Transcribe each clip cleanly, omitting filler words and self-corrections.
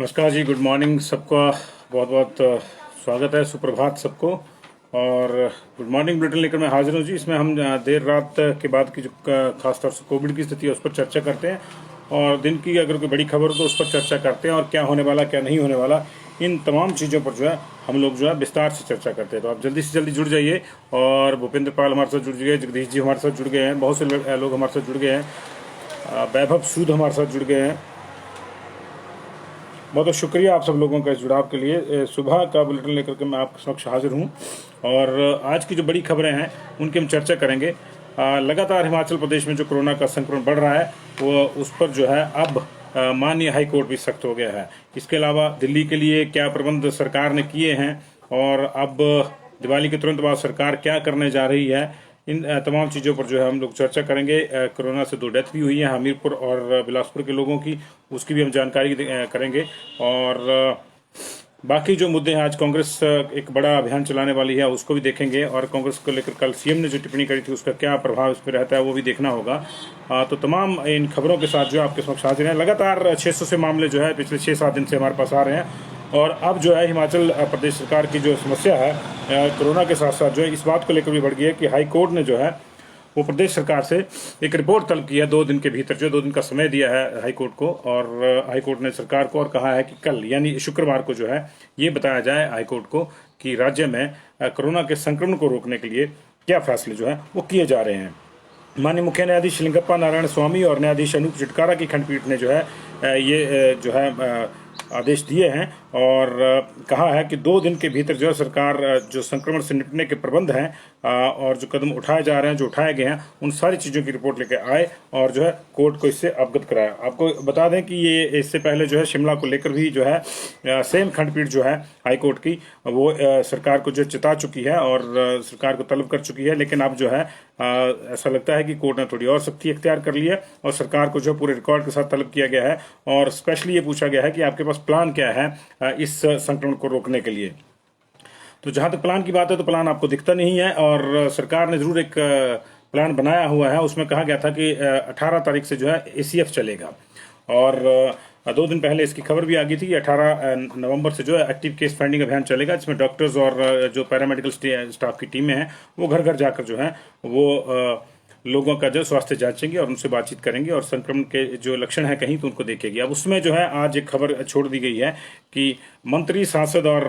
नमस्कार जी, good morning सबका। बहुत बहुत स्वागत है, सुप्रभात सबको। और गुड मॉर्निंग बुलेटिन लेकर मैं हाजिर हूँ जी। इसमें हम देर रात के बाद की जो खासतौर से कोविड की स्थिति है उस पर चर्चा करते हैं, और दिन की अगर कोई बड़ी खबर हो तो उस पर चर्चा करते हैं, और क्या होने वाला क्या नहीं होने वाला, इन तमाम चीज़ों पर जो है हम लोग जो है विस्तार से चर्चा करते हैं। तो आप जल्दी से जल्दी जुड़ जाइए। और भूपेंद्र पाल हमारे साथ जुड़ गए, जगदीश जी हमारे साथ जुड़ गए हैं, बहुत से लोग हमारे साथ जुड़ गए हैं, वैभव सूद हमारे साथ जुड़ गए हैं। बहुत बहुत शुक्रिया आप सब लोगों का इस जुड़ाव के लिए। सुबह का बुलेटिन लेकर के मैं आपके समक्ष हाजिर हूँ, और आज की जो बड़ी खबरें हैं उनकी हम चर्चा करेंगे। लगातार हिमाचल प्रदेश में जो कोरोना का संक्रमण बढ़ रहा है वो उस पर जो है अब माननीय हाई कोर्ट भी सख्त हो गया है। इसके अलावा दिल्ली के लिए क्या प्रबंध सरकार ने किए हैं, और अब दिवाली के तुरंत बाद सरकार क्या करने जा रही है, इन तमाम चीज़ों पर जो है हम लोग चर्चा करेंगे। कोरोना से 2 डेथ भी हुई है हमीरपुर और बिलासपुर के लोगों की, उसकी भी हम जानकारी करेंगे। और बाकी जो मुद्दे हैं, आज कांग्रेस एक बड़ा अभियान चलाने वाली है, उसको भी देखेंगे। और कांग्रेस को लेकर कल सीएम ने जो टिप्पणी करी थी उसका क्या प्रभाव इस पर रहता है वो भी देखना होगा। तो तमाम इन खबरों के साथ जो है आपके समक्ष हाजिर हैं। लगातार 600 से मामले जो है पिछले 6-7 दिन से हमारे पास आ रहे हैं, और अब जो है हिमाचल प्रदेश सरकार की जो समस्या है कोरोना के साथ साथ जो है इस बात को लेकर भी बढ़ गई है कि हाई कोर्ट ने जो है वो प्रदेश सरकार से एक रिपोर्ट तलब की है 2 दिन के भीतर, जो 2 दिन का समय दिया है हाई कोर्ट को। और हाई कोर्ट ने सरकार को और कहा है कि कल यानी शुक्रवार को जो है ये बताया जाए हाई कोर्ट को कि राज्य में कोरोना के संक्रमण को रोकने के लिए क्या फैसले जो है वो किए जा रहे हैं। माननीय मुख्य न्यायाधीश लिंगप्पा नारायण स्वामी और न्यायाधीश अनूप चिटकारा की खंडपीठ ने जो है ये जो है आदेश दिए हैं, और कहा है कि 2 दिन के भीतर जो है सरकार जो संक्रमण से निपटने के प्रबंध हैं और जो कदम उठाए जा रहे हैं, जो उठाए गए हैं, उन सारी चीज़ों की रिपोर्ट लेकर आए और जो है कोर्ट को इससे अवगत कराया। आपको बता दें कि ये इससे पहले जो है शिमला को लेकर भी जो है सेम खंडपीठ जो है हाई कोर्ट की वो सरकार को जो चिता चुकी है और सरकार को तलब कर चुकी है। लेकिन अब जो है ऐसा लगता है कि कोर्ट ने थोड़ी और सख्ती इख्तियार कर ली है, और सरकार को जो पूरे रिकॉर्ड के साथ तलब किया गया है, और स्पेशली ये पूछा गया है कि आपके पास प्लान क्या है इस संक्रमण को रोकने के लिए। तो जहां तक प्लान की बात है तो प्लान आपको दिखता नहीं है, और सरकार ने जरूर एक प्लान बनाया हुआ है। उसमें कहा गया था कि 18 तारीख से जो है ACF चलेगा, और 2 दिन पहले इसकी खबर भी आ गई थी कि 18 नवंबर से जो है एक्टिव केस फाइंडिंग अभियान चलेगा, जिसमें डॉक्टर्स और जो पैरामेडिकल स्टाफ की टीमें हैं वो घर घर जाकर जो है वो लोगों का जो स्वास्थ्य जांचेंगे और उनसे बातचीत करेंगे, और संक्रमण के जो लक्षण हैं कहीं तो उनको देखेगी। अब उसमें जो है आज एक खबर छोड़ दी गई है कि मंत्री, सांसद और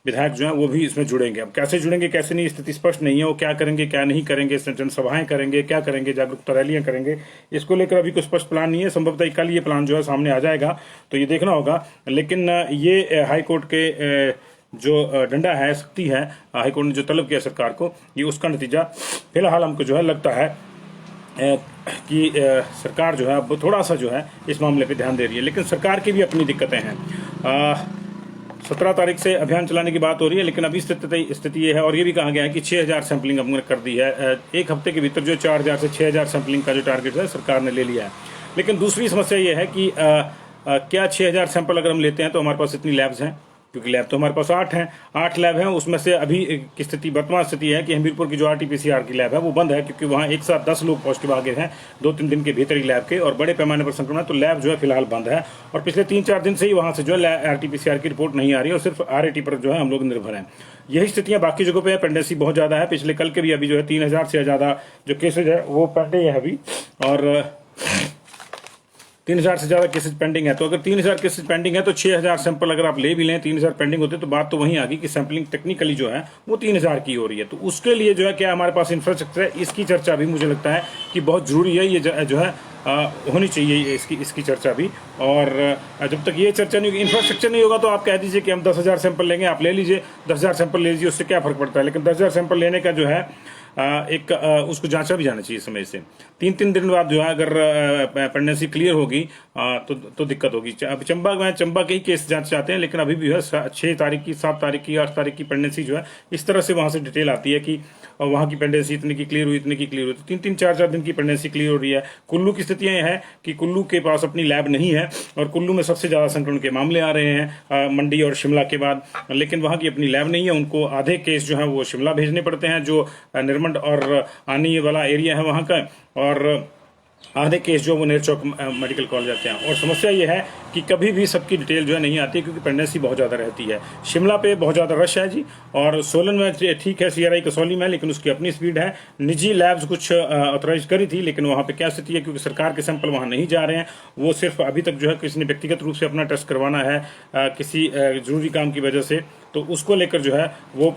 विधायक जो हैं वो भी इसमें जुड़ेंगे। अब कैसे जुड़ेंगे कैसे नहीं, स्थिति स्पष्ट नहीं है। वो क्या करेंगे क्या नहीं करेंगे, जनसभाएं करेंगे क्या करेंगे, जागरूकता रैलियां करेंगे, इसको लेकर अभी कोई स्पष्ट प्लान नहीं है। संभवतः कल ये प्लान जो है सामने आ जाएगा, तो ये देखना होगा। लेकिन ये हाईकोर्ट के जो डंडा है, सख्ती है, हाईकोर्ट ने जो तलब किया सरकार को, ये उसका नतीजा फिलहाल हमको जो है लगता है कि सरकार जो है अब थोड़ा सा जो है इस मामले पे ध्यान दे रही है। लेकिन सरकार की भी अपनी दिक्कतें हैं। 17 तारीख से अभियान चलाने की बात हो रही है, लेकिन अभी स्थिति ये है, और ये भी कहा गया है कि 6000 सैंपलिंग हमने कर दी है। एक हफ्ते के भीतर जो 4000 से 6000 सैंपलिंग का जो टारगेट है सरकार ने ले लिया है। लेकिन दूसरी समस्या ये है कि क्या 6000 सैंपल अगर हम लेते हैं तो हमारे पास इतनी लैब्स हैं, क्योंकि लैब तो हमारे पास 8 हैं, 8 लैब हैं। उसमें से अभी की स्थिति, वर्तमान स्थिति है कि हमीरपुर की जो RT-PCR की लैब है वो बंद है, क्योंकि वहाँ एक साथ 10 लोग पॉजिटिव आ गए हैं 2-3 दिन के भीतर ही लैब के, और बड़े पैमाने पर संक्रमण है, तो लैब जो है फिलहाल बंद है। और पिछले 3-4 दिन से ही वहाँ से जो है RT-PCR की रिपोर्ट नहीं आ रही है, और सिर्फ RAT पर जो है हम लोग निर्भर हैं। यही स्थितियाँ बाकी जगहों पर है। पेंडेंसी बहुत ज़्यादा है। पिछले कल के भी अभी जो है 3000 से ज़्यादा जो केसेज है वो पेंडिंग है अभी, और 3000 से ज़्यादा केसेज पेंडिंग है। तो अगर 3000 केसेज पेंडिंग है तो 6000 सैंपल अगर आप ले भी लें, 3000 पेंडिंग होते तो बात तो वहीं आ गई कि सैंपलिंग टेक्निकली जो है वो 3000 की हो रही है। तो उसके लिए जो है क्या हमारे पास इंफ्रास्ट्रक्चर है, इसकी चर्चा भी मुझे लगता है कि बहुत ज़रूरी है। ये जो है होनी चाहिए इसकी चर्चा भी। और जब तक ये चर्चा नहीं होगी, इंफ्रास्ट्रक्चर नहीं होगा, तो आप कह दीजिए कि हम 10,000 सैंपल लेंगे, आप ले लीजिए, 10,000 सैंपल ले लीजिए, उससे क्या फ़र्क पड़ता है। लेकिन 10,000 सैंपल लेने का जो है उसको जांचा भी जाना चाहिए समय से। 3-3 दिन बाद जो है अगर प्रेगनेंसी क्लियर होगी तो दिक्कत होगी। अब चंबा के ही केस जांच चाहते हैं, लेकिन अभी भी है 6 तारीख की, 7 तारीख की, 8 तारीख की प्रेगनेंसी जो है इस तरह से वहाँ से डिटेल आती है कि वहाँ की प्रेगनेंसी इतनी की क्लियर हुई, इतनी की क्लियर हुई। तो 3-3, 4-4 दिन की प्रेगनेंसी क्लियर हो रही है। कुल्लू की स्थितियाँ यह है कि कुल्लू के पास अपनी लैब नहीं है, और कुल्लू में सबसे ज़्यादा संक्रमण के मामले आ रहे हैं मंडी और शिमला के बाद। लेकिन वहाँ की अपनी लैब नहीं है, उनको आधे केस जो है वो शिमला भेजने पड़ते हैं, जो निर्मंड और आनी वाला एरिया है वहाँ का। और आधे केस जो वो नेरचौक मेडिकल कॉलेज आते हैं। और समस्या ये है कि कभी भी सबकी डिटेल जो है नहीं आती, क्योंकि पेंडेंसी बहुत ज़्यादा रहती है। शिमला पे बहुत ज़्यादा रश है जी, और सोलन में ठीक है CRI कसौली में, लेकिन उसकी अपनी स्पीड है। निजी लैब्स कुछ ऑथराइज करी थी, लेकिन वहाँ पे क्या स्थिति है, क्योंकि सरकार के सैंपल वहाँ नहीं जा रहे हैं। वो सिर्फ अभी तक जो है किसी ने व्यक्तिगत रूप से अपना टेस्ट करवाना है किसी जरूरी काम की वजह से, तो उसको लेकर जो है वो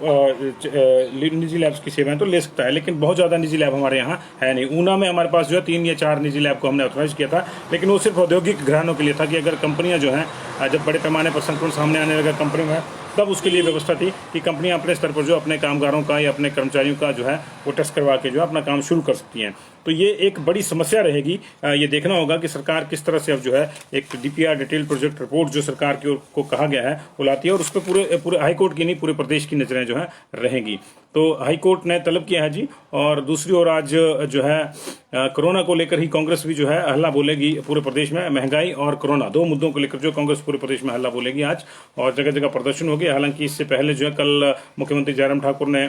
निजी लैब्स की सेवाएं तो ले सकता है, लेकिन बहुत ज़्यादा निजी लैब हमारे यहाँ है नहीं। ऊना में हमारे पास जो है 3 या 4 निजी लैब को हमने ऑथराइज किया था, लेकिन वो सिर्फ औद्योगिक घरानों के लिए था कि अगर कंपनियां जो हैं जब बड़े पैमाने पर संक्रमण सामने आने लगा कंपनी में, तब उसके लिए व्यवस्था थी कि कंपनियां अपने स्तर पर जो अपने कामगारों का या अपने कर्मचारियों का जो है वो टेस्ट करवा के जो है अपना काम शुरू कर सकती हैं। तो ये एक बड़ी समस्या रहेगी। ये देखना होगा कि सरकार किस तरह से अब जो है एक DPR डिटेल प्रोजेक्ट रिपोर्ट जो सरकार की ओर को कहा गया है वो लाती है, और उस पर पूरे हाईकोर्ट की नहीं पूरे प्रदेश की नजरें जो है रहेंगी। तो हाईकोर्ट ने तलब किया है जी। और दूसरी ओर आज जो है कोरोना को लेकर ही कांग्रेस भी जो है हल्ला बोलेगी पूरे प्रदेश में। महंगाई और कोरोना 2 मुद्दों को लेकर जो कांग्रेस पूरे प्रदेश में हल्ला बोलेगी आज, और जगह जगह प्रदर्शन हो गया। हालांकि इससे पहले जो है कल मुख्यमंत्री जयराम ठाकुर ने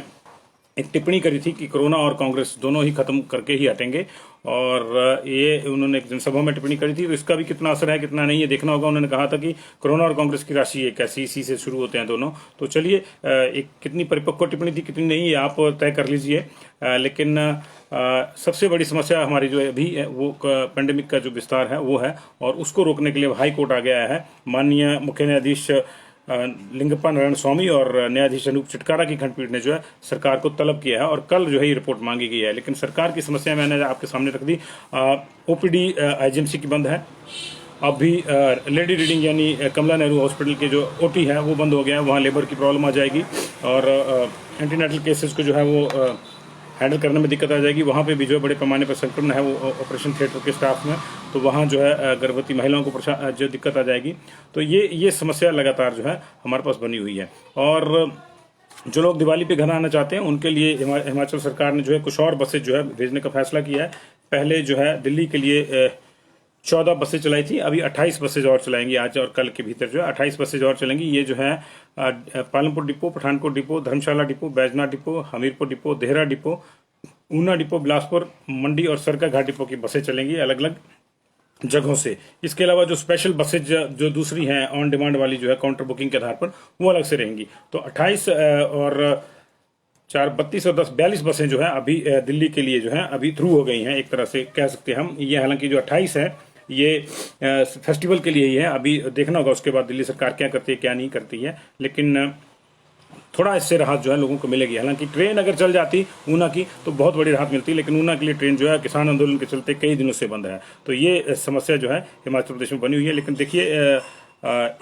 एक टिप्पणी करी थी कि कोरोना और कांग्रेस दोनों ही खत्म करके ही हटेंगे, और ये उन्होंने एक जनसभा में टिप्पणी करी थी। तो इसका भी कितना असर है कितना नहीं है देखना होगा। उन्होंने कहा था कि कोरोना और कांग्रेस की राशि एक ऐसी इसी से शुरू होते हैं दोनों। तो चलिए, एक कितनी परिपक्व टिप्पणी थी कितनी नहीं, ये आप तय कर लीजिए। लेकिन सबसे बड़ी समस्या हमारी जो है अभी है वो पेंडेमिक का जो विस्तार है वो है, और उसको रोकने के लिए हाई कोर्ट आ गया है। माननीय मुख्य न्यायाधीश लिंगप्पा नारायण स्वामी और न्यायाधीश अनूप चिटकारा की खंडपीठ ने जो है सरकार को तलब किया है, और कल जो है ये रिपोर्ट मांगी गई है। लेकिन सरकार की समस्या मैंने आपके सामने रख दी। OPD IGMC की बंद है। अब भी लेडी रीडिंग यानी कमला नेहरू हॉस्पिटल के जो OT है वो बंद हो गया है, वहाँ लेबर की प्रॉब्लम आ जाएगी, और एंटीनेटल केसेस को जो है वो हैंडल करने में दिक्कत आ जाएगी। वहाँ पे भी जो है बड़े पैमाने पर संक्रमण है वो ऑपरेशन थिएटर के स्टाफ में, तो वहाँ जो है गर्भवती महिलाओं को जो दिक्कत आ जाएगी। तो ये समस्या लगातार जो है हमारे पास बनी हुई है। और जो लोग दिवाली पे घर आना चाहते हैं उनके लिए हिमाचल सरकार ने जो है कुछ और बसें जो है भेजने का फैसला किया है। पहले जो है दिल्ली के लिए 14 बसें चलाई थी, अभी 28 बसेज और चलाएंगी। आज और कल के भीतर जो है 28 बसेज और चलेंगी। ये जो है Palampur depot, Pathankot depot, Dharamshala depot, Baijnath depot, Hamirpur depot, Dehra depot, Una depot, Bilaspur, Mandi और सरकाघाट डिपो की बसें चलेंगी अलग अलग जगहों से। इसके अलावा जो स्पेशल बसेज जो दूसरी हैं ऑन डिमांड वाली जो है काउंटर बुकिंग के आधार पर, वो अलग से रहेंगी। तो 28 और 4 32 और 10 42 बसें जो है अभी दिल्ली के लिए जो है अभी थ्रू हो गई हैं, एक तरह से कह सकते हैं हम। ये हालांकि जो 28 है ये फेस्टिवल के लिए ही है, अभी देखना होगा उसके बाद दिल्ली सरकार क्या करती है क्या नहीं करती है। लेकिन थोड़ा इससे राहत जो है लोगों को मिलेगी। हालांकि ट्रेन अगर चल जाती ऊना की तो बहुत बड़ी राहत मिलती, लेकिन ऊना के लिए ट्रेन जो है किसान आंदोलन के चलते कई दिनों से बंद है। तो ये समस्या जो है हिमाचल प्रदेश में बनी हुई है। लेकिन देखिए,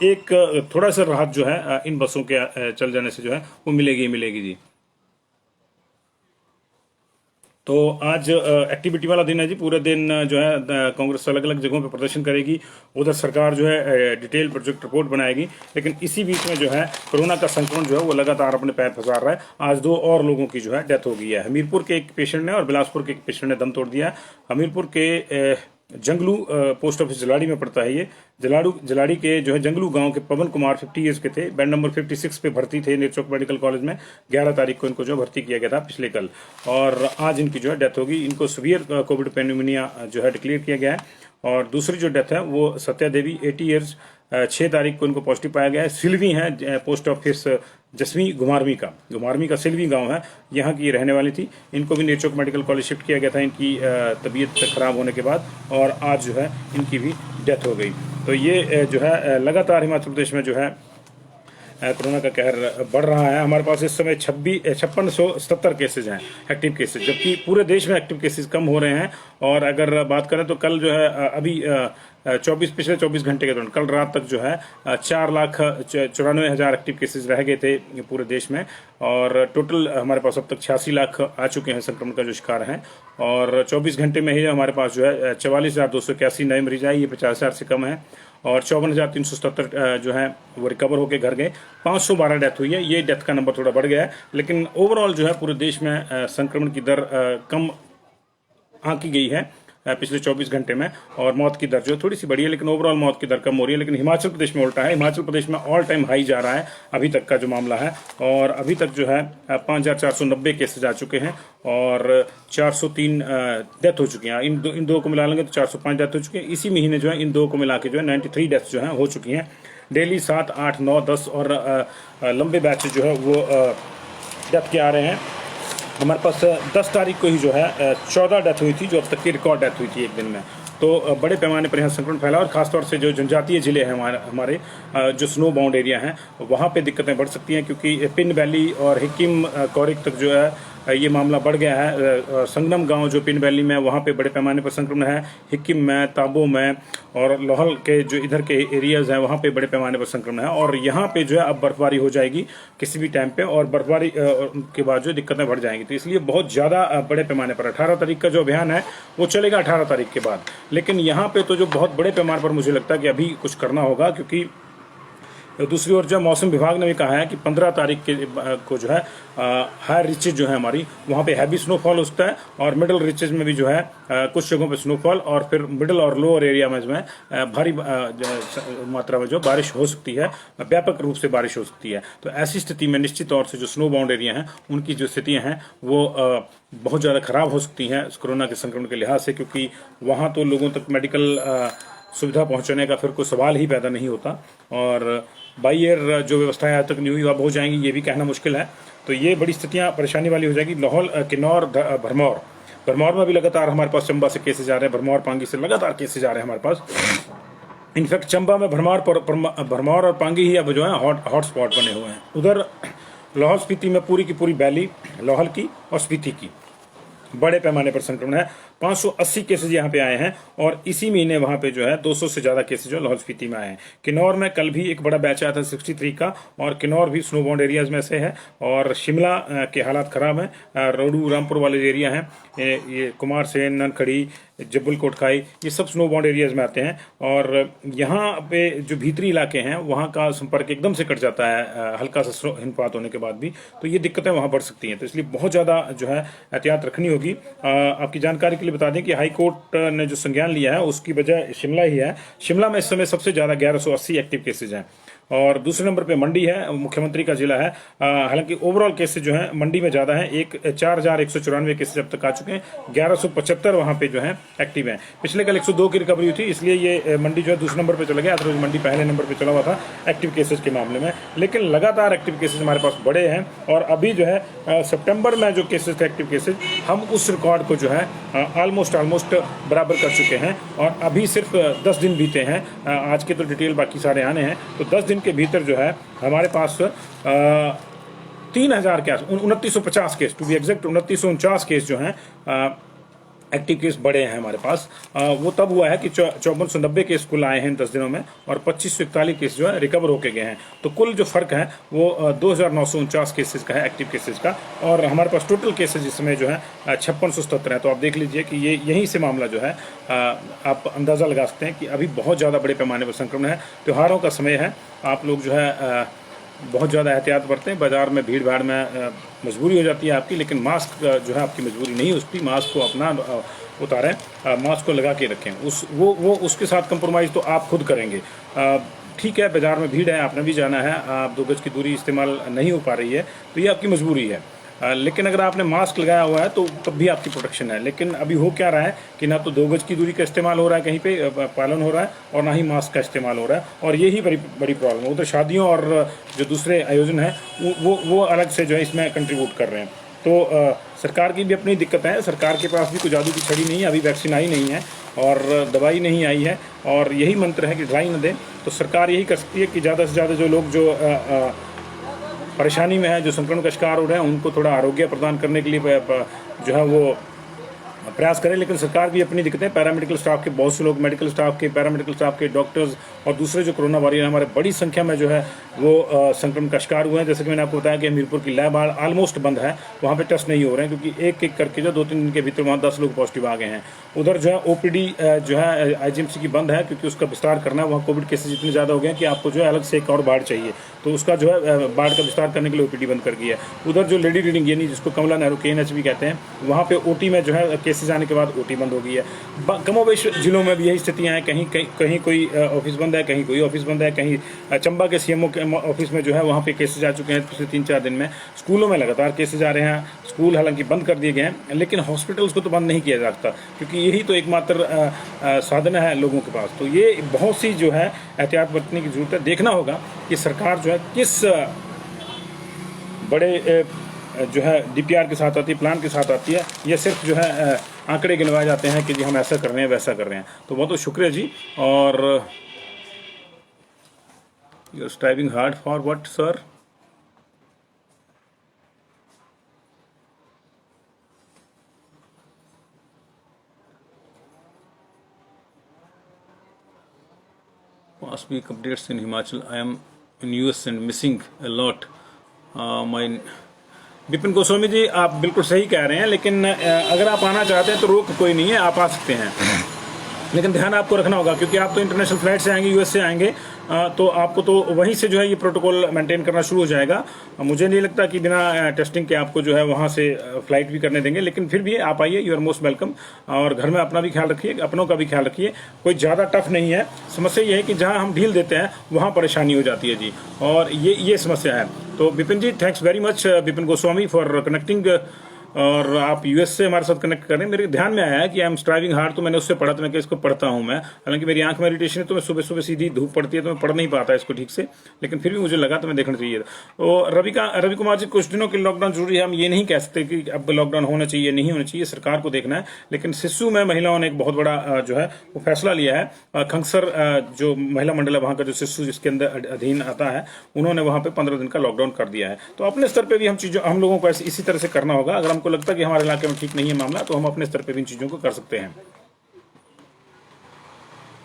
एक थोड़ा सा राहत जो है इन बसों के चल जाने से जो है वो मिलेगी जी। तो आज एक्टिविटी वाला दिन है जी। पूरे दिन जो है कांग्रेस अलग अलग जगहों पे प्रदर्शन करेगी, उधर सरकार जो है डिटेल प्रोजेक्ट रिपोर्ट बनाएगी। लेकिन इसी बीच में जो है कोरोना का संक्रमण जो है वो लगातार अपने पैर पसार रहा है। आज 2 और लोगों की जो है डेथ हो गई है। हमीरपुर के एक पेशेंट ने और बिलासपुर के एक पेशेंट ने दम तोड़ दिया। हमीरपुर के जंगलू पोस्ट ऑफिस जलाड़ी में पड़ता है ये। जलाड़ी के जो है जंगलू गांव के पवन कुमार 50 ईयर्स के थे, बेड नंबर 56 पे भर्ती थे नेरचौक मेडिकल कॉलेज में। 11 तारीख को इनको जो भर्ती किया गया था पिछले कल, और आज इनकी जो है डेथ होगी। इनको सीवियर कोविड पेनिमिनिया जो है डिक्लेयर किया गया है। और दूसरी जो डेथ है वो सत्या देवी 80 ईयर्स 6 तारीख को इनको पॉजिटिव पाया गया है। सिल्वी है पोस्ट ऑफिस जसवीं घुमारवी का सिल्वी गांव है, यहाँ की रहने वाली थी। इनको भी नेरचौक मेडिकल कॉलेज शिफ्ट किया गया था इनकी तबीयत खराब होने के बाद, और आज जो है इनकी भी डेथ हो गई। तो ये जो है लगातार हिमाचल प्रदेश में जो है कोरोना का कहर बढ़ रहा है। हमारे पास इस समय 5677 केसेज हैं एक्टिव केसेज, जबकि पूरे देश में एक्टिव केसेज कम हो रहे हैं। और अगर बात करें तो कल जो है अभी पिछले 24 घंटे के दौरान कल रात तक जो है 4,94,000 एक्टिव केसेज रह गए थे पूरे देश में। और टोटल हमारे पास अब तक 86 लाख आ चुके हैं संक्रमण का जो शिकार हैं। और 24 घंटे में ही हमारे पास जो है 44,281 नए मरीज आए, ये 50,000 से कम है। और 54,377 जो है वो रिकवर होकर घर गए। 512 डेथ हुई है, ये डेथ का नंबर थोड़ा बढ़ गया है। लेकिन ओवरऑल जो है पूरे देश में संक्रमण की दर कम आंकी गई है। पिछले 24 घंटे में, और मौत की दर जो है थोड़ी सी बढ़ी है, लेकिन ओवरऑल मौत की दर कम हो रही है। लेकिन हिमाचल प्रदेश में उल्टा है, हिमाचल प्रदेश में ऑल टाइम हाई जा रहा है अभी तक का जो मामला है, और अभी तक जो है 5490 केसेज आ चुके हैं और 403 डेथ हो चुकी हैं। इन दो को मिला लेंगे तो 405 डेथ हो चुकी है। इसी महीने जो है इन दो को मिला के जो है 93 डेथ जो है हो चुकी हैं डेली। 7, 8, 9, 10 और लंबे बैच जो है वो डेथ के आ रहे हैं। हमारे पास 10 तारीख को ही जो है 14 डेथ हुई थी, जो अब तक की रिकॉर्ड डेथ हुई थी एक दिन में। तो बड़े पैमाने पर यहाँ संक्रमण फैला, और खासतौर से जो जनजातीय जिले हैं हमारे जो स्नो बाउंड एरिया हैं वहाँ पे दिक्कतें बढ़ सकती हैं, क्योंकि पिन वैली और हिक्किम कोरिक तक जो है ये मामला बढ़ गया है। संगम गांव जो पिन वैली में, वहाँ पे बड़े पैमाने पर संक्रमण है। हिक्किम में, ताबो में और लाहौल के जो इधर के एरियाज हैं वहाँ पे बड़े पैमाने पर संक्रमण है, और यहाँ पे जो है अब बर्फबारी हो जाएगी किसी भी टाइम पे, और बर्फबारी के बाद जो दिक्कतें बढ़ जाएंगी। तो इसलिए बहुत ज़्यादा बड़े पैमाने पर 18 तारीख का जो अभियान है वो चलेगा 18 तारीख के बाद। लेकिन यहाँ पे तो जो बहुत बड़े पैमाने पर मुझे लगता है कि अभी कुछ करना होगा, क्योंकि दूसरी ओर जो मौसम विभाग ने भी कहा है कि 15 तारीख के को जो है हायर रिचेज जो है हमारी, वहाँ पे हैवी स्नोफॉल होता है, और मिडिल रिचेज में भी जो है कुछ जगहों पे स्नोफॉल, और फिर मिडिल और लोअर एरिया में जो है भारी मात्रा में जो बारिश हो सकती है, व्यापक रूप से बारिश हो सकती है। तो ऐसी स्थिति में निश्चित तौर से जो स्नो बाउंड एरिया हैं उनकी जो स्थितियाँ हैं वो बहुत ज़्यादा खराब हो सकती हैं कोरोना के संक्रमण के लिहाज से, क्योंकि वहाँ तो लोगों तक मेडिकल सुविधा पहुंचाने का फिर कोई सवाल ही पैदा नहीं होता, और बाई एयर जो व्यवस्थाएं आज तक नहीं हुई अब हो जाएंगी ये भी कहना मुश्किल है। तो ये बड़ी स्थितियां परेशानी वाली हो जाएगी। लाहौल, किन्नौर, भरमौर में भी लगातार हमारे पास चंबा से केसेज आ रहे हैं, भरमौर पांगी से लगातार केसेज आ रहे हैं हमारे पास। इनफैक्ट चंबा में भरमौर और पांगी ही अब जो है हॉट स्पॉट बने हुए हैं। उधर लाहौल स्पीति में पूरी की पूरी वैली लाहौल की और स्पीति की बड़े पैमाने पर संक्रमण है। 580 केसेज यहाँ पे आए हैं, और इसी महीने वहाँ पे जो है 200 से ज़्यादा केसेज जो लाहौल स्पीति में आए हैं। किन्नौर में कल भी एक बड़ा बैच आया था 63 का, और किन्नौर भी स्नो बाउंड एरियाज में से है, और शिमला के हालात ख़राब हैं। रोडू रामपुर वाले एरिया हैं, ये कुमारसेन, ननखड़ी, जब्बल कोटखाई, ये सब स्नो बाउंड एरियाज में आते हैं, और यहाँ पे जो भीतरी इलाके हैं वहाँ का संपर्क एकदम से कट जाता है हल्का सा हिमपात होने के बाद भी, तो ये दिक्कतें वहाँ बढ़ सकती हैं। तो इसलिए बहुत ज़्यादा जो है एहतियात रखनी होगी। आपकी जानकारी के लिए बता दें कि हाई कोर्ट ने जो संज्ञान लिया है उसकी वजह शिमला ही है। शिमला में इस समय सबसे ज़्यादा 1180 एक्टिव केसेज हैं, और दूसरे नंबर पे मंडी है, मुख्यमंत्री का जिला है। हालांकि ओवरऑल केसेज जो हैं मंडी में ज़्यादा हैं, 4194 केसेज अब तक आ चुके हैं, 1175 वहाँ पे जो है एक्टिव हैं। पिछले कल 102 की रिकवरी हुई थी, इसलिए ये मंडी जो है दूसरे नंबर पे चला गया, अदरवाइज मंडी पहले नंबर पे चला हुआ था एक्टिव केसेज के मामले में। लेकिन लगातार एक्टिव केसेज हमारे पास बढ़े हैं, और अभी जो है सितंबर में जो केसेज थे एक्टिव केसेज, हम उस रिकॉर्ड को जो है ऑलमोस्ट बराबर कर चुके हैं, और अभी सिर्फ 10 दिन बीते हैं। आज के तो डिटेल बाकी सारे आने हैं, तो 10 दिन के भीतर जो है हमारे पास 3000 के 2950 cases, to be exact 2949 cases जो हैं एक्टिव केस बढ़े हैं हमारे पास। वो तब हुआ है कि 5490 केस कुल आए हैं 10 दिनों में, और 2541 केस जो है रिकवर होके गए हैं। तो कुल जो फर्क है वो 2949 केसेस का है एक्टिव केसेस का, और हमारे पास टोटल केसेज इसमें जो है 5677 है। तो आप देख लीजिए कि ये यहीं से मामला जो है आप अंदाज़ा लगा सकते हैं कि अभी बहुत ज़्यादा बड़े पैमाने पर संक्रमण है। त्योहारों का समय है, आप लोग जो है बहुत ज़्यादा एहतियात बरतें। बाज़ार में भीड़ भाड़ में मजबूरी हो जाती है आपकी, लेकिन मास्क जो है आपकी मजबूरी नहीं हो सकती। मास्क को अपना उतारें, मास्क को लगा के रखें। वो उसके साथ कंप्रोमाइज़ तो आप खुद करेंगे। ठीक है, बाज़ार में भीड़ है, आपने भी जाना है, आप 2 गज की दूरी इस्तेमाल नहीं हो पा रही है, तो ये आपकी मजबूरी है। लेकिन अगर आपने मास्क लगाया हुआ है तो तब भी आपकी प्रोटेक्शन है। लेकिन अभी हो क्या रहा है कि ना तो 2 गज की दूरी का इस्तेमाल हो रहा है, कहीं पे पालन हो रहा है, और ना ही मास्क का इस्तेमाल हो रहा है, और यही बड़ी प्रॉब्लम है। उधर शादियों और जो दूसरे आयोजन हैं वो अलग से जो है इसमें कंट्रीब्यूट कर रहे हैं। तो सरकार की भी अपनी दिक्कत है। सरकार के पास भी कोई जादू की छड़ी नहीं है, अभी वैक्सीन आई नहीं है और दवाई नहीं आई है, और यही मंत्र है कि ढिलाई न दें। तो सरकार यही कर सकती है कि ज़्यादा से ज़्यादा जो लोग जो परेशानी में है, जो संक्रमण का शिकार हो रहे हैं, उनको थोड़ा आरोग्य प्रदान करने के लिए जो है वो प्रयास करें। लेकिन सरकार भी अपनी दिक्कतें, पैरामेडिकल स्टाफ के बहुत से लोग, मेडिकल स्टाफ के, पैरामेडिकल स्टाफ के, डॉक्टर्स और दूसरे जो कोरोना वॉरियर हमारे बड़ी संख्या में जो है वो संक्रमण का शिकार हुए हैं। जैसे कि मैंने आपको बताया कि हमीरपुर की लैब ऑलमोस्ट बंद है, वहाँ पे टेस्ट नहीं हो रहे हैं क्योंकि एक एक करके जो 2-3 दिन के भीतर वहाँ 10 लोग पॉजिटिव आ गए हैं। उधर जो है ओपीडी जो है आईजीएमसी की बंद है क्योंकि उसका विस्तार करना है। वहाँ कोविड केसेज इतने ज़्यादा हो गए हैं कि आपको जो है अलग से एक और वार्ड चाहिए, तो उसका जो है वार्ड का विस्तार करने के लिए ओपीडी बंद कर दिया है। उधर जो लेडी रीडिंग यानी जिसको कमला नेहरू KNH भी कहते हैं, वहाँ पे ओटी में जो है केसेज आने के बाद ओटी बंद हो गई है। कमोबेश जिलों में भी यही स्थितियाँ हैं, कहीं कोई ऑफिस बंद है, कहीं कोई ऑफिस बंद है, कहीं चंबा के CMO के ऑफिस में जो है वहाँ पे केसेज आ चुके हैं पिछले 3-4 दिन में। स्कूलों में लगातार केसेज आ रहे हैं, स्कूल हालांकि बंद कर दिए गए हैं, लेकिन हॉस्पिटल्स को तो बंद नहीं किया जा सकता क्योंकि यही तो एकमात्र साधन है लोगों के पास। तो ये बहुत सी जो है एहतियात बरतने की जरूरत है। देखना होगा कि सरकार जो है किस बड़े जो है DPR के साथ आती है, प्लान के साथ आती है। ये सिर्फ जो है आंकड़े गिनवाए जाते हैं कि जी हम ऐसा कर रहे हैं वैसा कर रहे हैं। तो बहुत बहुत शुक्रिया जी। और you are striving hard for what sir? Past week updates in Himachal. I am in US and missing a lot. My Vipin Goswami ji, आप बिल्कुल सही कह रहे हैं, लेकिन अगर आप आना चाहते हैं तो रोक कोई नहीं है, आप आ सकते हैं। लेकिन ध्यान आपको रखना होगा क्योंकि आप तो इंटरनेशनल फ्लाइट से आएंगे, US से आएंगे, तो आपको तो वहीं से जो है ये प्रोटोकॉल मेंटेन करना शुरू हो जाएगा। मुझे नहीं लगता कि बिना टेस्टिंग के आपको जो है वहाँ से फ्लाइट भी करने देंगे, लेकिन फिर भी आप आइए, यू आर मोस्ट वेलकम। और घर में अपना भी ख्याल रखिए, अपनों का भी ख्याल रखिए। कोई ज़्यादा टफ नहीं है। समस्या ये है कि जहाँ हम ढील देते हैं वहाँ परेशानी हो जाती है जी, और ये समस्या है। तो Vipin ji, thanks very much Vipin Goswami for connecting. और आप US से हमारे साथ कनेक्ट करें। मेरे ध्यान में आया है कि आई एम स्ट्राइविंग हार्ड, तो मैंने उससे पढ़ा, तो मैं इसको पढ़ता हूँ मैं। हालांकि मेरी आंख में इरिटेशन है, तो मैं सुबह सुबह सीधी धूप पड़ती है तो मैं पढ़ नहीं पाता इसको ठीक से, लेकिन फिर भी मुझे लगा तो मैं देखना चाहिए। तो रवि कुमार जी, कुछ दिनों के लॉकडाउन जरूरी है। हम ये नहीं कह सकते कि अब लॉकडाउन होना चाहिए नहीं होना चाहिए, सरकार को देखना है। लेकिन सिस्सू में महिलाओं ने एक बहुत बड़ा जो है वो फैसला लिया है। खंगसर जो महिला मंडल है वहाँ का, जो सिस्सू जिसके अंदर अधीन आता है, उन्होंने वहाँ पे 15 दिन का लॉकडाउन कर दिया है। तो अपने स्तर पर भी हम लोगों को इसी तरह से करना होगा। अगर हमको लगता है कि हमारे इलाके में ठीक नहीं है मामला, तो हम अपने स्तर पे भी इन चीजों को कर सकते हैं।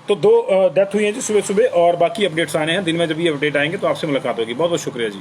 तो 2 डेथ हुई है जी सुबह सुबह, और बाकी अपडेट्स आने हैं दिन में। जब ये अपडेट आएंगे तो आपसे मुलाकात होगी। बहुत बहुत शुक्रिया जी।